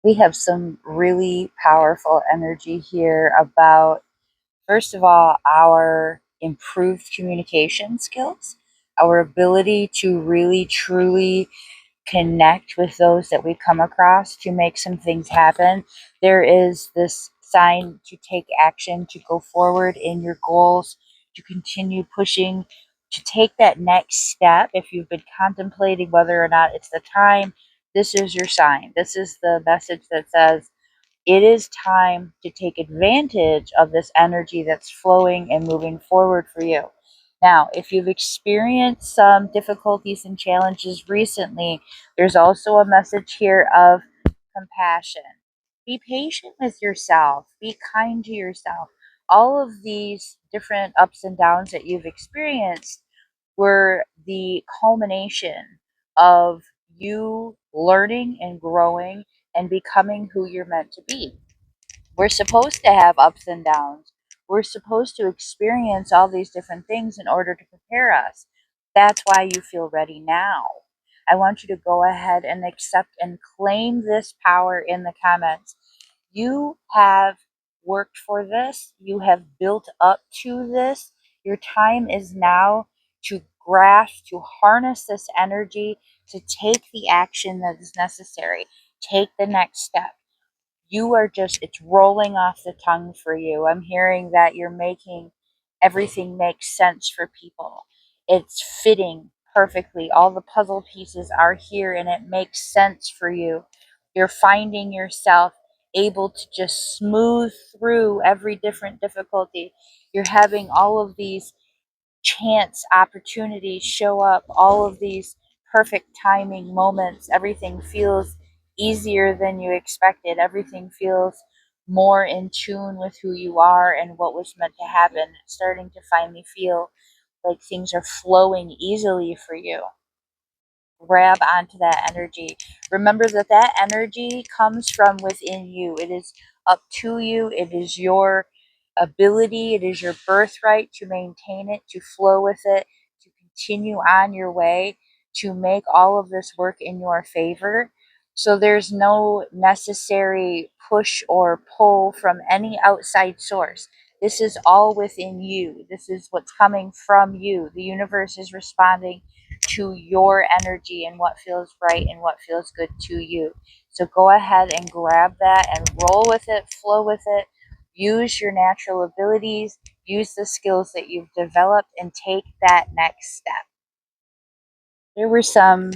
We have some really powerful energy here about, first of all, our improved communication skills, our ability to really truly connect with those that we come across to make some things happen. There is this sign to take action, to go forward in your goals, to continue pushing, to take that next step. If you've been contemplating whether or not it's the time, this is your sign. This is the message that says it is time to take advantage of this energy that's flowing and moving forward for you. Now, if you've experienced some difficulties and challenges recently, there's also a message here of compassion. Be patient with yourself, be kind to yourself. All of these different ups and downs that you've experienced were the culmination of you learning and growing and becoming who you're meant to be. We're supposed to have ups and downs. We're supposed to experience all these different things in order to prepare us. That's why you feel ready now. I want you to go ahead and accept and claim this power in the comments. You have worked for this, you have built up to this. Your time is now to grasp, to harness this energy, to take the action that is necessary. Take the next step. You are just, it's rolling off the tongue for you. I'm hearing that you're making everything make sense for people. It's fitting perfectly. All the puzzle pieces are here and it makes sense for you. You're finding yourself able to just smooth through every different difficulty. You're having all of these chance opportunities show up, all of these perfect timing moments. Everything feels easier than you expected. Everything feels more in tune with who you are and what was meant to happen. It's starting to finally feel like things are flowing easily for you. Grab onto that energy. Remember that that energy comes from within you. It is up to you. It is your ability. It is your birthright to maintain it, to flow with it, to continue on your way, to make all of this work in your favor. So there's no necessary push or pull from any outside source. This is all within you. This is what's coming from you. The universe is responding to your energy and what feels right and what feels good to you. So go ahead and grab that and roll with it, flow with it. Use your natural abilities, use the skills that you've developed, and take that next step. There were some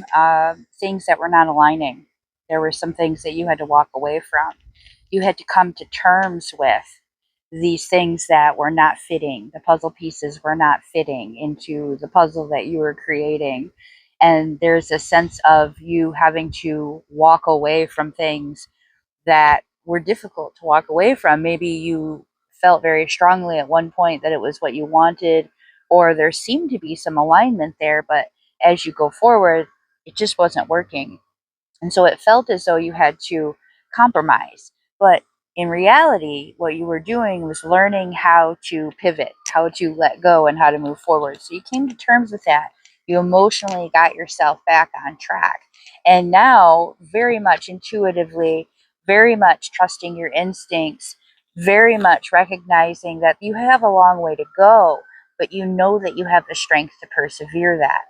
things that were not aligning. There were some things that you had to walk away from. You had to come to terms with these things that were not fitting. The puzzle pieces were not fitting into the puzzle that you were creating. And there's a sense of you having to walk away from things that were difficult to walk away from. Maybe you felt very strongly at one point that it was what you wanted, or there seemed to be some alignment there, but as you go forward, it just wasn't working. And so it felt as though you had to compromise. But in reality, what you were doing was learning how to pivot, how to let go, and how to move forward. So you came to terms with that. You emotionally got yourself back on track. And now, very much intuitively, very much trusting your instincts, very much recognizing that you have a long way to go, but you know that you have the strength to persevere that.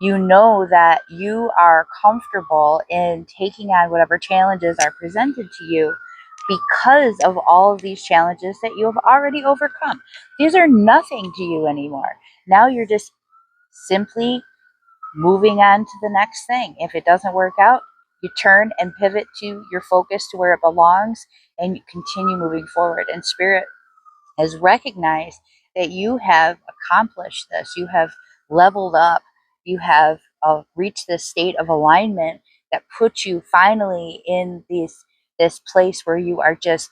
You know that you are comfortable in taking on whatever challenges are presented to you because of all of these challenges that you have already overcome. These are nothing to you anymore. Now you're just simply moving on to the next thing. If it doesn't work out, you turn and pivot to your focus to where it belongs and you continue moving forward. And Spirit has recognized that you have accomplished this. You have leveled up. You have reached this state of alignment that puts you finally in this place where you are just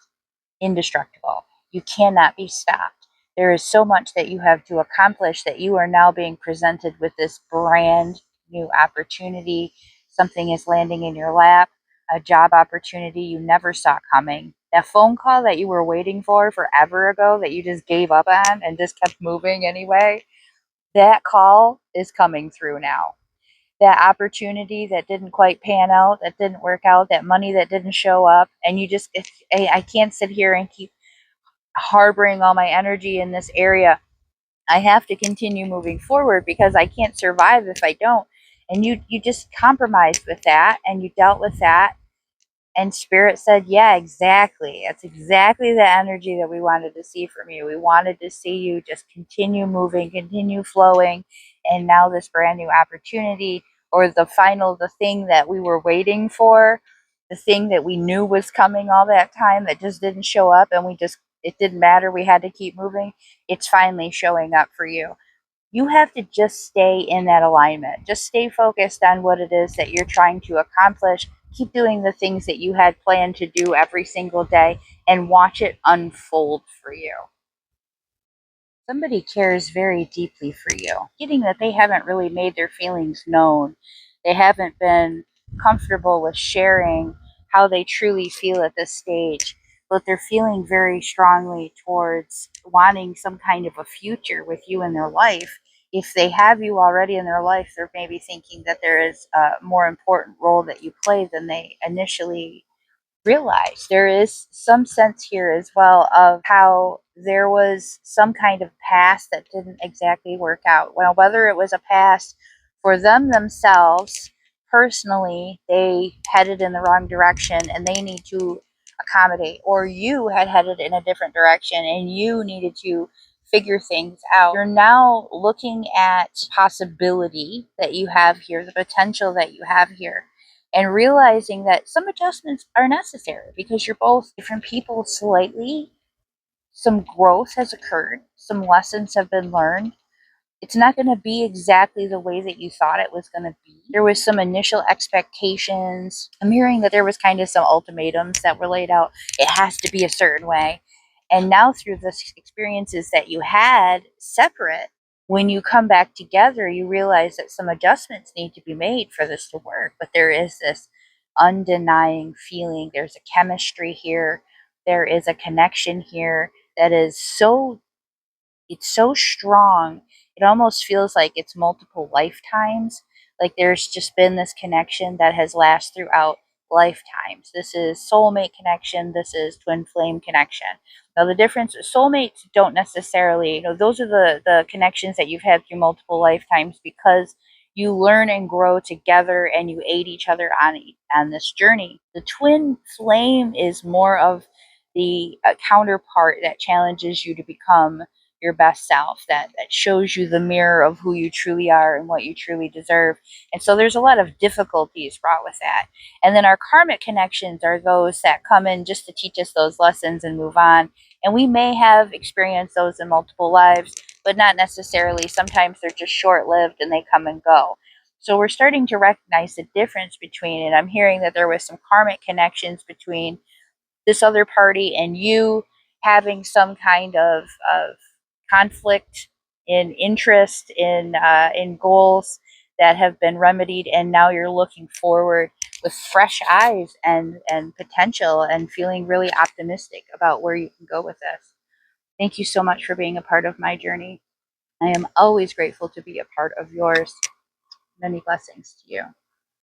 indestructible. You cannot be stopped. There is so much that you have to accomplish that you are now being presented with this brand new opportunity. Something is landing in your lap, a job opportunity you never saw coming. That phone call that you were waiting for forever ago that you just gave up on and just kept moving anyway, that call is coming through now. that opportunity that didn't quite pan out, that didn't work out, that money that didn't show up, and you just, I can't sit here and keep harboring all my energy in this area. I have to continue moving forward because I can't survive if I don't. And you just compromised with that and you dealt with that, and Spirit said, yeah, exactly. That's exactly the energy that we wanted to see from you. We wanted to see you just continue moving, continue flowing. And now this brand new opportunity, or the thing that we were waiting for, the thing that we knew was coming all that time that just didn't show up, and it didn't matter. We had to keep moving. It's finally showing up for you. You have to just stay in that alignment. Just stay focused on what it is that you're trying to accomplish. Keep doing the things that you had planned to do every single day and watch it unfold for you. Somebody cares very deeply for you. Getting that they haven't really made their feelings known. They haven't been comfortable with sharing how they truly feel at this stage, but they're feeling very strongly towards wanting some kind of a future with you in their life. If they have you already in their life, they're maybe thinking that there is a more important role that you play than they initially realize. There is some sense here as well of how there was some kind of past that didn't exactly work out. Well, whether it was a past for them themselves personally, they headed in the wrong direction and they need to accommodate, or you had headed in a different direction and you needed to figure things out. You're now looking at possibility that you have here, the potential that you have here, and realizing that some adjustments are necessary because you're both different people slightly. Some growth has occurred, some lessons have been learned. It's not going to be exactly the way that you thought it was going to be. There was some initial expectations. I'm hearing that there was kind of some ultimatums that were laid out. It has to be a certain way. And now through the experiences that you had separate, when you come back together, you realize that some adjustments need to be made for this to work. But there is this undenying feeling. There's a chemistry here. There is a connection here that is so strong. It almost feels like it's multiple lifetimes. Like there's just been this connection that has lasted throughout lifetimes. This is soulmate connection. This is twin flame connection. Now the difference, soulmates don't necessarily, those are the connections that you've had through multiple lifetimes because you learn and grow together and you aid each other on this journey. The twin flame is more of the counterpart that challenges you to become your best self, that shows you the mirror of who you truly are and what you truly deserve. And so there's a lot of difficulties brought with that. And then our karmic connections are those that come in just to teach us those lessons and move on. And we may have experienced those in multiple lives, but not necessarily. Sometimes they're just short lived and they come and go. So we're starting to recognize the difference between, and I'm hearing that there was some karmic connections between this other party and you having some kind of conflict in interest in goals that have been remedied, and now you're looking forward with fresh eyes and potential and feeling really optimistic about where you can go with this. Thank you so much for being a part of my journey. I am always grateful to be a part of yours. Many blessings to you.